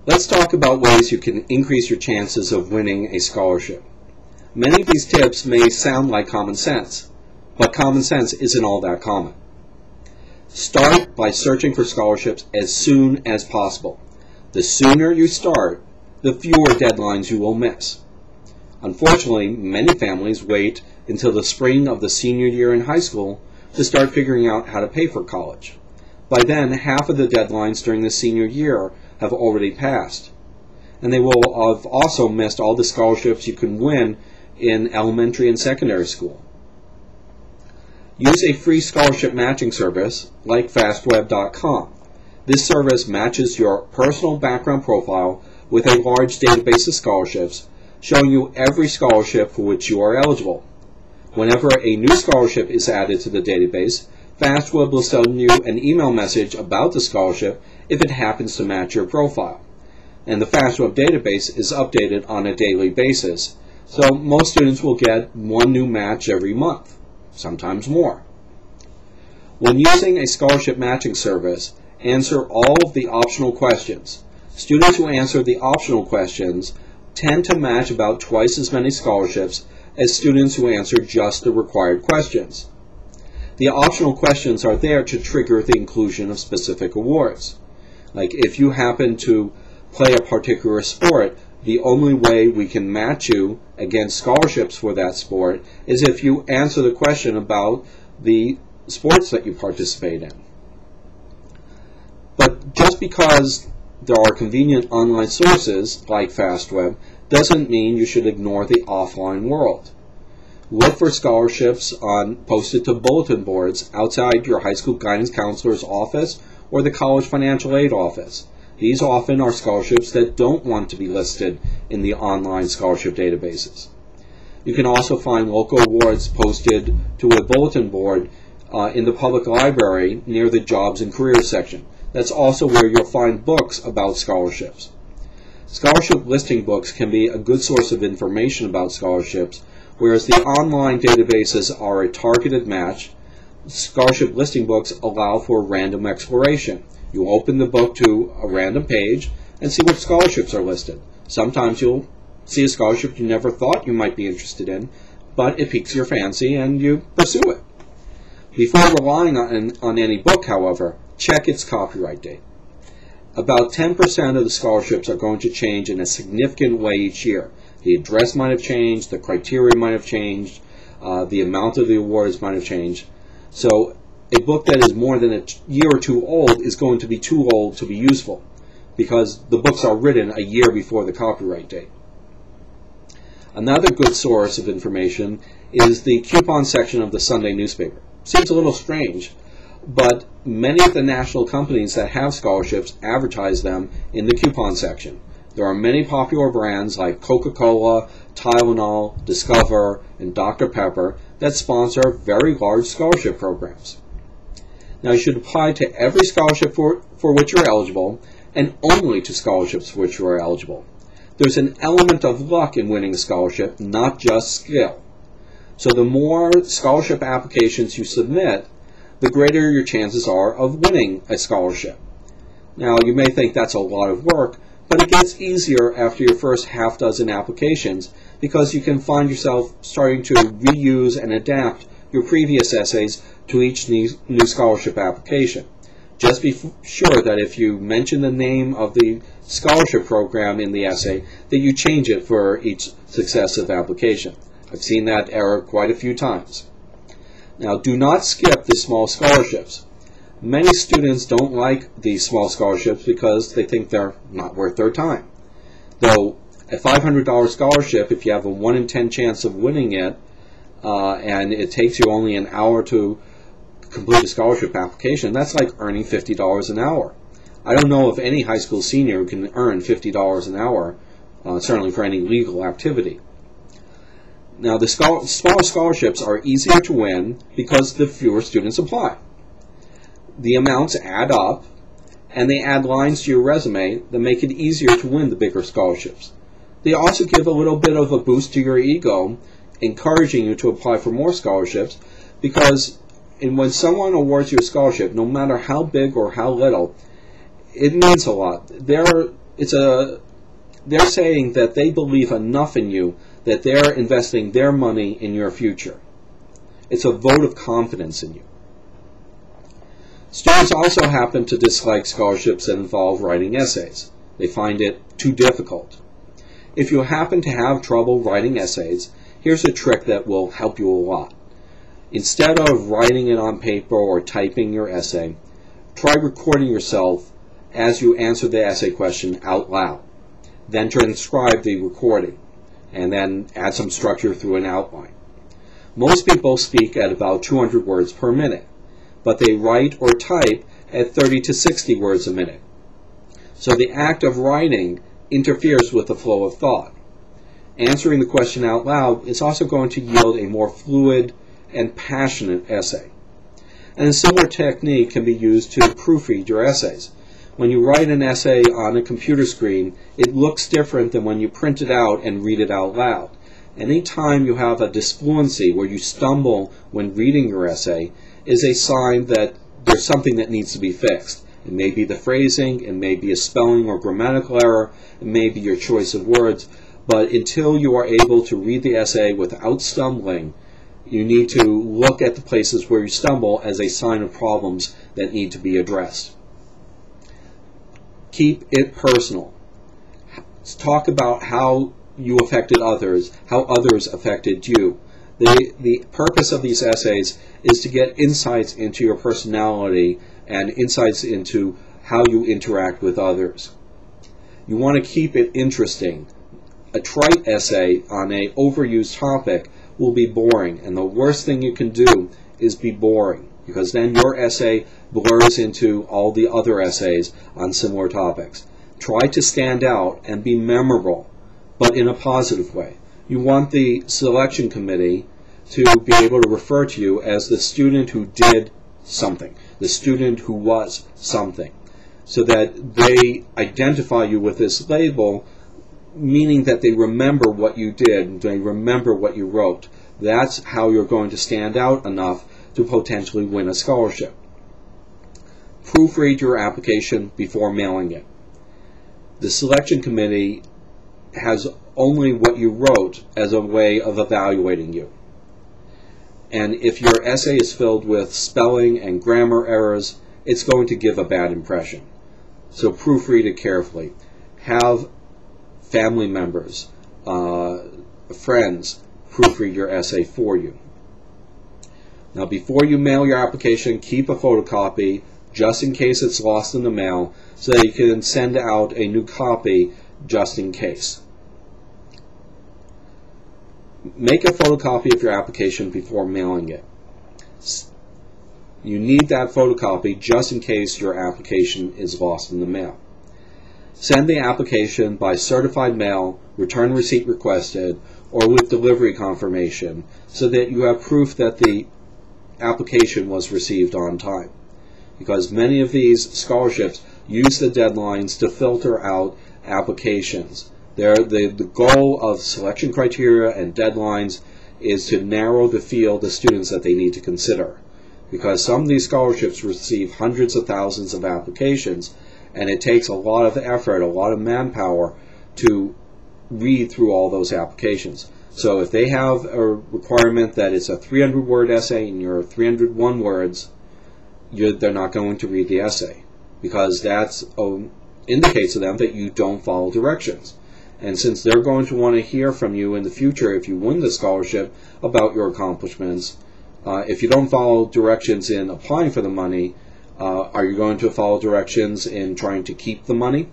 Let's talk about ways you can increase your chances of winning a scholarship. Many of these tips may sound like common sense, but common sense isn't all that common. Start by searching for scholarships as soon as possible. The sooner you start, the fewer deadlines you will miss. Unfortunately, many families wait until the spring of the senior year in high school to start figuring out how to pay for college. By then, half of the deadlines during the senior year have already passed, and they will have also missed all the scholarships you can win in elementary and secondary school. Use a free scholarship matching service like fastweb.com. This service matches your personal background profile with a large database of scholarships, showing you every scholarship for which you are eligible. Whenever a new scholarship is added to the database, FastWeb will send you an email message about the scholarship if it happens to match your profile. And the FastWeb database is updated on a daily basis, so most students will get one new match every month, sometimes more. When using a scholarship matching service, answer all of the optional questions. Students who answer the optional questions tend to match about twice as many scholarships as students who answer just the required questions. The optional questions are there to trigger the inclusion of specific awards. Like if you happen to play a particular sport, the only way we can match you against scholarships for that sport is if you answer the question about the sports that you participate in. But just because there are convenient online sources like FastWeb doesn't mean you should ignore the offline world. Look for scholarships posted to bulletin boards outside your high school guidance counselor's office or the college financial aid office. These often are scholarships that don't want to be listed in the online scholarship databases. You can also find local awards posted to a bulletin board in the public library near the Jobs and Careers section. That's also where you'll find books about scholarships. Scholarship listing books can be a good source of information about scholarships, whereas the online databases are a targeted match. Scholarship listing books allow for random exploration. You open the book to a random page and see what scholarships are listed. Sometimes you'll see a scholarship you never thought you might be interested in, but it piques your fancy and you pursue it. Before relying on any book, however, check its copyright date. About 10% of the scholarships are going to change in a significant way each year. The address might have changed, the criteria might have changed, the amount of the awards might have changed. So a book that is more than a year or two old is going to be too old to be useful because the books are written a year before the copyright date. Another good source of information is the coupon section of the Sunday newspaper. Seems a little strange, but many of the national companies that have scholarships advertise them in the coupon section. There are many popular brands like Coca-Cola, Tylenol, Discover, and Dr. Pepper that sponsor very large scholarship programs. Now, you should apply to every scholarship for which you're eligible, and only to scholarships for which you are eligible. There's an element of luck in winning a scholarship, not just skill. So the more scholarship applications you submit, the greater your chances are of winning a scholarship. Now, you may think that's a lot of work, but it gets easier after your first half dozen applications because you can find yourself starting to reuse and adapt your previous essays to each new scholarship application. Just be sure that if you mention the name of the scholarship program in the essay, that you change it for each successive application. I've seen that error quite a few times. Now, do not skip the small scholarships. Many students don't like these small scholarships because they think they're not worth their time. Though a $500 scholarship, if you have a 1 in 10 chance of winning it, and it takes you only an hour to complete a scholarship application, that's like earning $50 an hour. I don't know of any high school senior who can earn $50 an hour, certainly for any legal activity. Now, the smaller scholarships are easier to win because the fewer students apply. The amounts add up, and they add lines to your resume that make it easier to win the bigger scholarships. They also give a little bit of a boost to your ego, encouraging you to apply for more scholarships, because when someone awards you a scholarship, no matter how big or how little, it means a lot. They're they're saying that they believe enough in you that they're investing their money in your future. It's a vote of confidence in you. Students also happen to dislike scholarships that involve writing essays. They find it too difficult. If you happen to have trouble writing essays, here's a trick that will help you a lot. Instead of writing it on paper or typing your essay, try recording yourself as you answer the essay question out loud. Then transcribe the recording, and then add some structure through an outline. Most people speak at about 200 words per minute, but they write or type at 30 to 60 words a minute. So the act of writing interferes with the flow of thought. Answering the question out loud is also going to yield a more fluid and passionate essay. And a similar technique can be used to proofread your essays. When you write an essay on a computer screen, it looks different than when you print it out and read it out loud. Anytime you have a disfluency where you stumble when reading your essay is a sign that there's something that needs to be fixed. It may be the phrasing, it may be a spelling or grammatical error, it may be your choice of words, but until you are able to read the essay without stumbling, you need to look at the places where you stumble as a sign of problems that need to be addressed. Keep it personal. Talk about how you affected others, how others affected you. The purpose of these essays is to get insights into your personality and insights into how you interact with others. You want to keep it interesting. A trite essay on an overused topic will be boring, and the worst thing you can do is be boring, because then your essay blurs into all the other essays on similar topics. Try to stand out and be memorable, but in a positive way. You want the selection committee to be able to refer to you as the student who did something, the student who was something, so that they identify you with this label, meaning that they remember what you did, they remember what you wrote. That's how you're going to stand out enough to potentially win a scholarship. Proofread your application before mailing it. The selection committee has only what you wrote as a way of evaluating you. And if your essay is filled with spelling and grammar errors, it's going to give a bad impression. So proofread it carefully. Have family members, friends, proofread your essay for you. Now, before you mail your application, keep a photocopy just in case it's lost in the mail, so that you can send out a new copy just in case. Make a photocopy of your application before mailing it. You need that photocopy just in case your application is lost in the mail. Send the application by certified mail, return receipt requested, or with delivery confirmation, so that you have proof that the application was received on time. Because many of these scholarships use the deadlines to filter out applications. The goal of selection criteria and deadlines is to narrow the field of students that they need to consider. Because some of these scholarships receive hundreds of thousands of applications, and it takes a lot of effort, a lot of manpower to read through all those applications. So if they have a requirement that it's a 300-word essay and you're 301 words, they're not going to read the essay, because that indicates to them that you don't follow directions. And since they're going to want to hear from you in the future, if you win the scholarship, about your accomplishments, if you don't follow directions in applying for the money, are you going to follow directions in trying to keep the money?